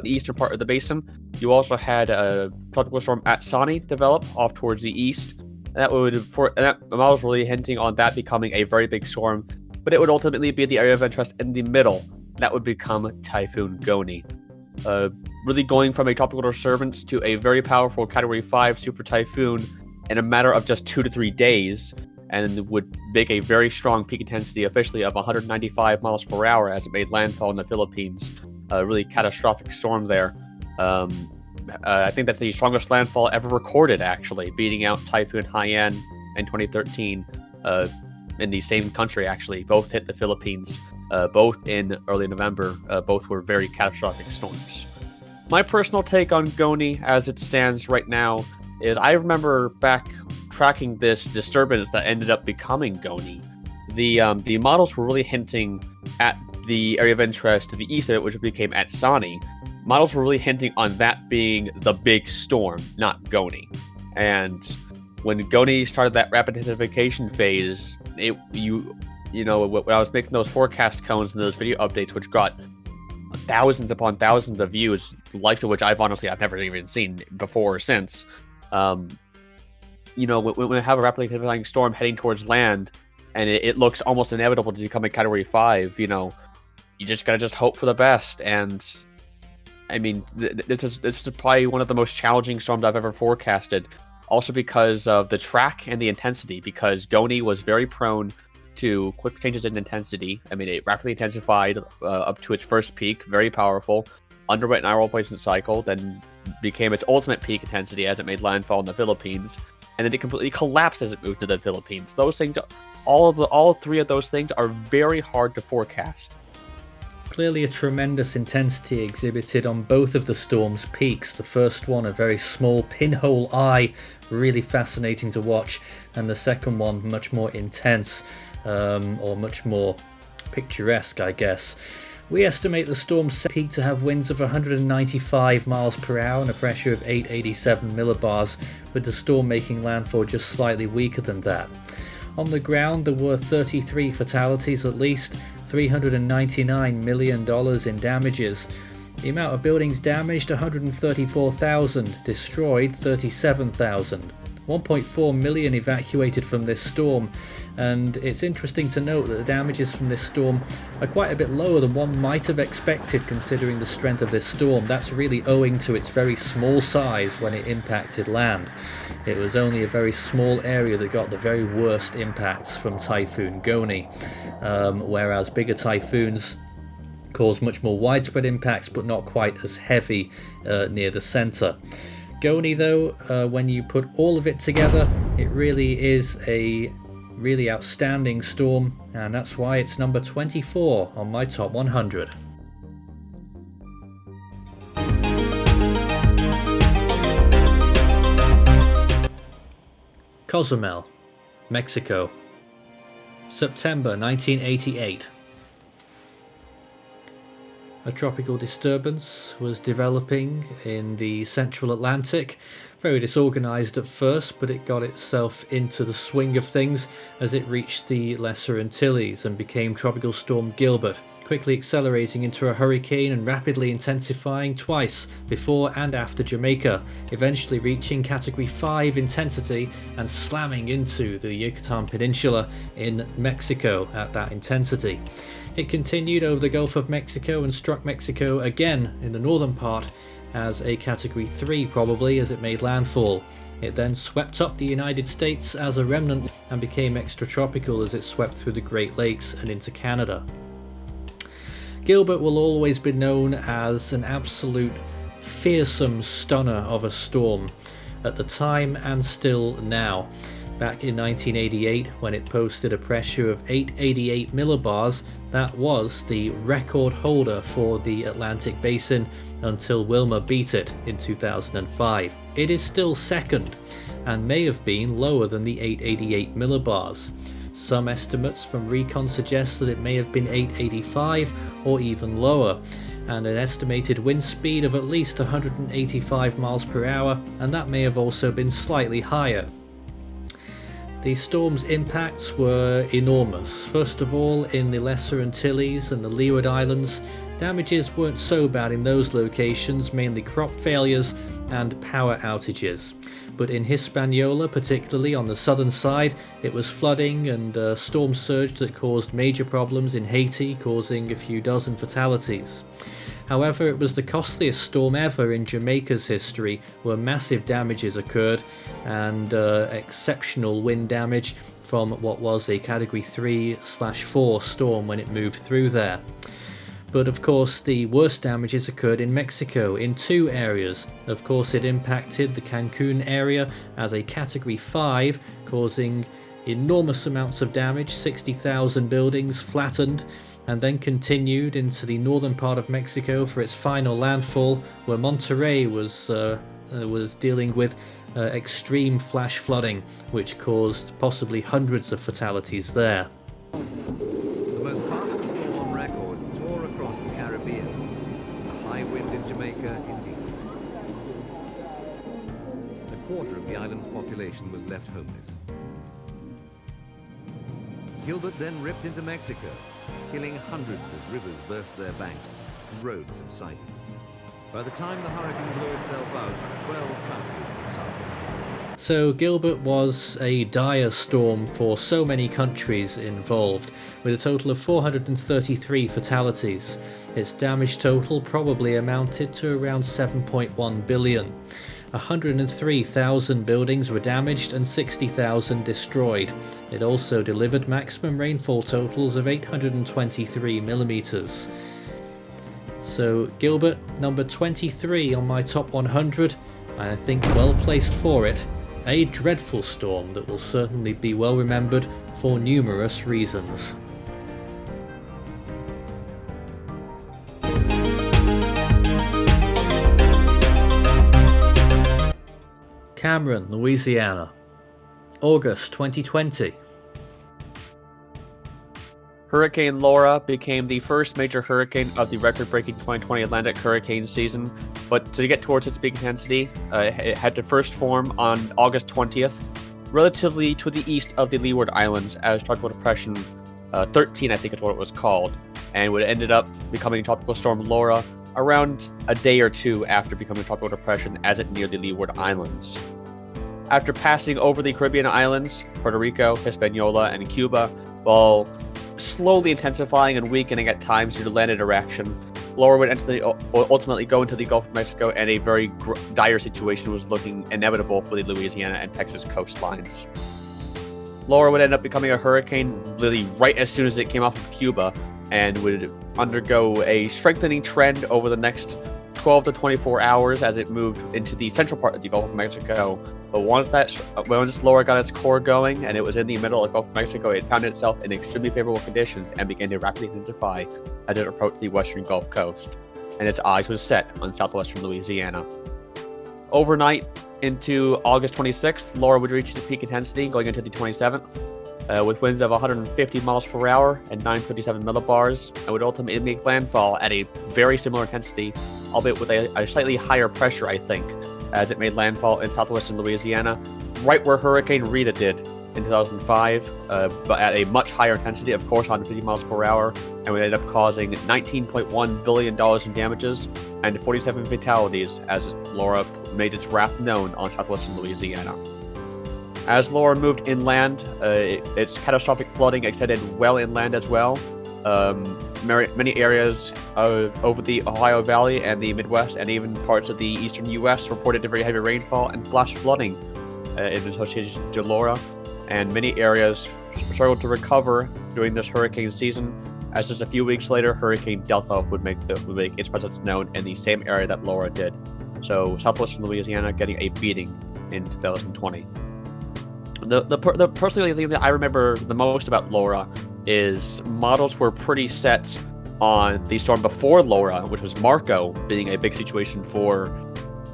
eastern part of the basin. You also had a tropical storm Atsani develop off towards the east. That model was really hinting on that becoming a very big storm, but it would ultimately be the area of interest in the middle. That would become Typhoon Goni. Really going from a tropical disturbance to a very powerful Category 5 super typhoon in a matter of just 2 to 3 days, and would make a very strong peak intensity officially of 195 miles per hour as it made landfall in the Philippines. A really catastrophic storm there. I think that's the strongest landfall ever recorded, actually, beating out Typhoon Haiyan in 2013 in the same country, actually. Both hit the Philippines, both in early November. Both were very catastrophic storms. My personal take on Goni as it stands right now is I remember back tracking this disturbance that ended up becoming Goni. The models were really hinting at the area of interest to the east of it, which became Atsani. Models were really hinting on that being the big storm, not Goni. And when Goni started that rapid intensification phase, when I was making those forecast cones and those video updates, which got thousands upon thousands of views, the likes of which I've never even seen before or since. When we have a rapidly intensifying storm heading towards land, and it looks almost inevitable to become a Category 5, you just gotta hope for the best. And I mean, this is probably one of the most challenging storms I've ever forecasted, also because of the track and the intensity, because Goni was very prone to quick changes in intensity. I mean, it rapidly intensified up to its first peak, very powerful, underwent an hour replacement cycle, then became its ultimate peak intensity as it made landfall in the Philippines, and then it completely collapsed as it moved to the Philippines. Those things, all three of those things are very hard to forecast. Clearly a tremendous intensity exhibited on both of the storm's peaks. The first one, a very small pinhole eye, really fascinating to watch, and the second one much more intense, or much more picturesque, I guess. We estimate the storm's peak to have winds of 195 miles per hour and a pressure of 887 millibars, with the storm making landfall just slightly weaker than that. On the ground, there were 33 fatalities at least, $399 million in damages. The amount of buildings damaged, 134,000, destroyed 37,000. 1.4 million evacuated from this storm, and it's interesting to note that the damages from this storm are quite a bit lower than one might have expected considering the strength of this storm. That's really owing to its very small size when it impacted land. It was only a very small area that got the very worst impacts from Typhoon Goni, whereas bigger typhoons cause much more widespread impacts but not quite as heavy near the center. Goni, though, when you put all of it together, it really is a really outstanding storm, and that's why it's number 24 on my top 100. Cozumel, Mexico, September 1988. A tropical disturbance was developing in the central Atlantic. Very disorganized at first, but it got itself into the swing of things as it reached the Lesser Antilles and became Tropical Storm Gilbert, quickly accelerating into a hurricane and rapidly intensifying twice before and after Jamaica, eventually reaching Category 5 intensity and slamming into the Yucatan Peninsula in Mexico at that intensity. It continued over the Gulf of Mexico and struck Mexico again in the northern part as a Category 3 probably as it made landfall. It then swept up the United States as a remnant and became extratropical as it swept through the Great Lakes and into Canada. Gilbert will always be known as an absolute fearsome stunner of a storm at the time and still now. Back in 1988, when it posted a pressure of 888 millibars, that was the record holder for the Atlantic Basin until Wilma beat it in 2005. It is still second and may have been lower than the 888 millibars. Some estimates from recon suggest that it may have been 885 or even lower, and an estimated wind speed of at least 185 miles per hour, and that may have also been slightly higher. The storm's impacts were enormous. First of all, in the Lesser Antilles and the Leeward Islands, damages weren't so bad in those locations, mainly crop failures and power outages. But in Hispaniola, particularly on the southern side, it was flooding and a storm surge that caused major problems in Haiti, causing a few dozen fatalities. However, it was the costliest storm ever in Jamaica's history, where massive damages occurred and exceptional wind damage from what was a Category 3/4 storm when it moved through there. But of course, the worst damages occurred in Mexico in two areas. Of course, it impacted the Cancun area as a Category 5, causing enormous amounts of damage, 60,000 buildings flattened, and then continued into the northern part of Mexico for its final landfall, where Monterrey was dealing with extreme flash flooding, which caused possibly hundreds of fatalities there. The most powerful storm on record tore across the Caribbean. A high wind in Jamaica, indeed. A quarter of the island's population was left homeless. Gilbert then ripped into Mexico, killing hundreds as rivers burst their banks and roads subsided. By the time the hurricane blew itself out, 12 countries had suffered. So Gilbert was a dire storm for so many countries involved, with a total of 433 fatalities. Its damage total probably amounted to around 7.1 billion. 103,000 buildings were damaged and 60,000 destroyed. It also delivered maximum rainfall totals of 823 millimeters. So Gilbert, number 23 on my top 100, and I think well placed for it. A dreadful storm that will certainly be well remembered for numerous reasons. Cameron, Louisiana, August 2020. Hurricane Laura became the first major hurricane of the record-breaking 2020 Atlantic hurricane season, but to get towards its peak intensity, it had to first form on August 20th, relatively to the east of the Leeward Islands as Tropical Depression 13, I think is what it was called, and would ended up becoming Tropical Storm Laura around a day or two after becoming Tropical Depression as it neared the Leeward Islands. After passing over the Caribbean islands, Puerto Rico, Hispaniola, and Cuba, while slowly intensifying and weakening at times due to land interaction, Laura would ultimately go into the Gulf of Mexico, and a very dire situation was looking inevitable for the Louisiana and Texas coastlines. Laura would end up becoming a hurricane really right as soon as it came off of Cuba, and would undergo a strengthening trend over the next 12 to 24 hours as it moved into the central part of the Gulf of Mexico. But once Laura got its core going and it was in the middle of the Gulf of Mexico, it found itself in extremely favorable conditions and began to rapidly intensify as it approached the western Gulf Coast, and its eyes was set on southwestern Louisiana. Overnight into August 26th, Laura would reach its peak intensity going into the 27th. with winds of 150 miles per hour and 957 millibars, and would ultimately make landfall at a very similar intensity, albeit with a slightly higher pressure, I think, as it made landfall in southwestern Louisiana, right where Hurricane Rita did in 2005, but at a much higher intensity, of course, 150 miles per hour, and would end up causing $19.1 billion in damages and 47 fatalities as Laura made its wrath known on southwestern Louisiana. As Laura moved inland, its catastrophic flooding extended well inland as well. Many areas over the Ohio Valley and the Midwest, and even parts of the eastern U.S. reported very heavy rainfall and flash flooding in association to Laura. And many areas struggled to recover during this hurricane season, as just a few weeks later, Hurricane Delta would make its presence known in the same area that Laura did. So southwestern Louisiana getting a beating in 2020. The personally thing that I remember the most about Laura is models were pretty set on the storm before Laura, which was Marco being a big situation for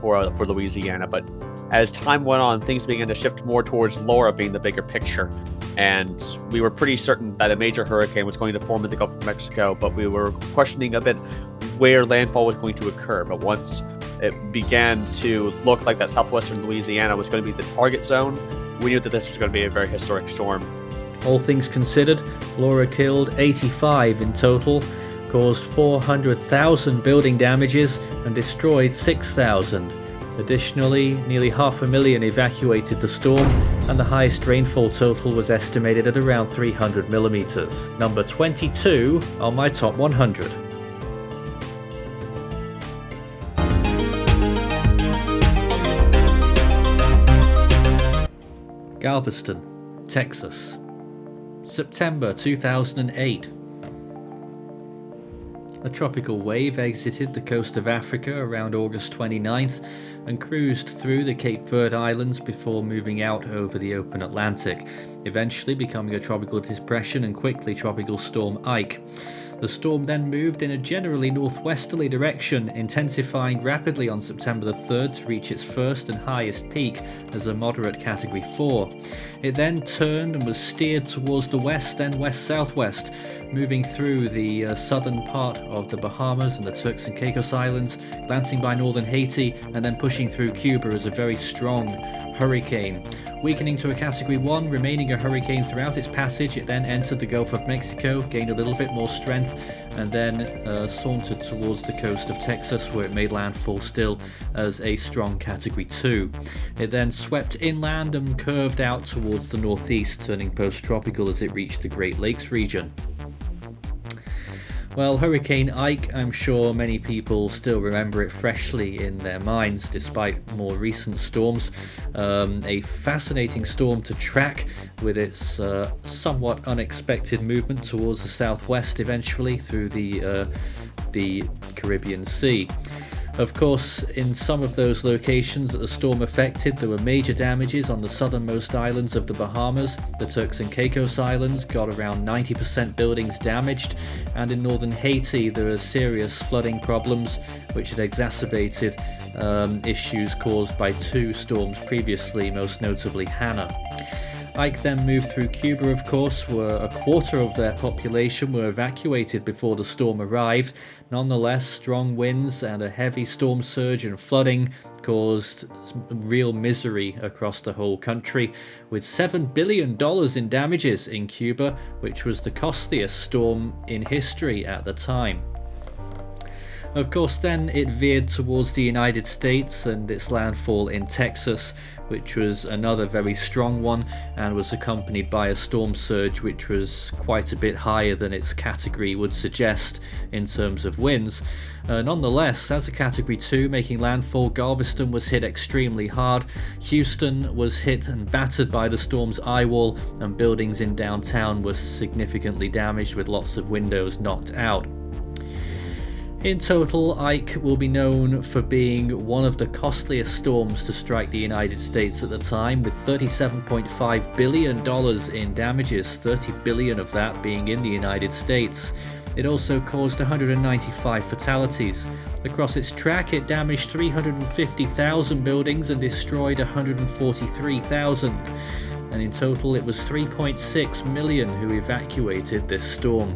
Louisiana. But as time went on, things began to shift more towards Laura being the bigger picture. And we were pretty certain that a major hurricane was going to form in the Gulf of Mexico, but we were questioning a bit where landfall was going to occur. But once it began to look like that southwestern Louisiana was going to be the target zone, we knew that this was going to be a very historic storm. All things considered, Laura killed 85 in total, caused 400,000 building damages, and destroyed 6,000. Additionally, nearly 500,000 evacuated the storm, and the highest rainfall total was estimated at around 300 millimeters. Number 22 on my top 100. Galveston, Texas, September 2008. A tropical wave exited the coast of Africa around August 29th and cruised through the Cape Verde Islands before moving out over the open Atlantic, eventually becoming a tropical depression and quickly Tropical Storm Ike. The storm then moved in a generally northwesterly direction, intensifying rapidly on September the 3rd to reach its first and highest peak as a moderate Category 4. It then turned and was steered towards the west, then west-southwest, moving through the southern part of the Bahamas and the Turks and Caicos Islands, glancing by northern Haiti, and then pushing through Cuba as a very strong hurricane. Weakening to a Category 1, remaining a hurricane throughout its passage, it then entered the Gulf of Mexico, gained a little bit more strength, and then sauntered towards the coast of Texas, where it made landfall still as a strong Category 2. It then swept inland and curved out towards the northeast, turning post-tropical as it reached the Great Lakes region. Well, Hurricane Ike, I'm sure many people still remember it freshly in their minds despite more recent storms. A fascinating storm to track with its somewhat unexpected movement towards the southwest eventually through the Caribbean Sea. Of course, in some of those locations that the storm affected, there were major damages on the southernmost islands of the Bahamas. The Turks and Caicos Islands got around 90% buildings damaged, and in northern Haiti there are serious flooding problems which had exacerbated issues caused by two storms previously, most notably Hannah. Ike then moved through Cuba, of course, where a quarter of their population were evacuated before the storm arrived. Nonetheless, strong winds and a heavy storm surge and flooding caused real misery across the whole country, with $7 billion in damages in Cuba, which was the costliest storm in history at the time. Of course, then it veered towards the United States and its landfall in Texas, which was another very strong one and was accompanied by a storm surge which was quite a bit higher than its category would suggest in terms of winds. Nonetheless, as a Category 2 making landfall, Galveston was hit extremely hard. Houston was hit and battered by the storm's eye wall, and buildings in downtown were significantly damaged with lots of windows knocked out. In total, Ike will be known for being one of the costliest storms to strike the United States at the time, with $37.5 billion in damages, $30 billion of that being in the United States. It also caused 195 fatalities. Across its track, it damaged 350,000 buildings and destroyed 143,000. and in total it was 3.6 million who evacuated this storm.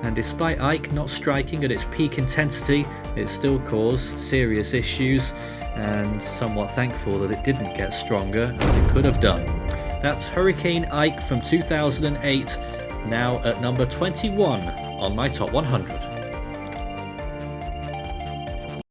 And despite Ike not striking at its peak intensity, it still caused serious issues, and somewhat thankful that it didn't get stronger as it could have done. That's Hurricane Ike from 2008, now at number 21 on my top 100.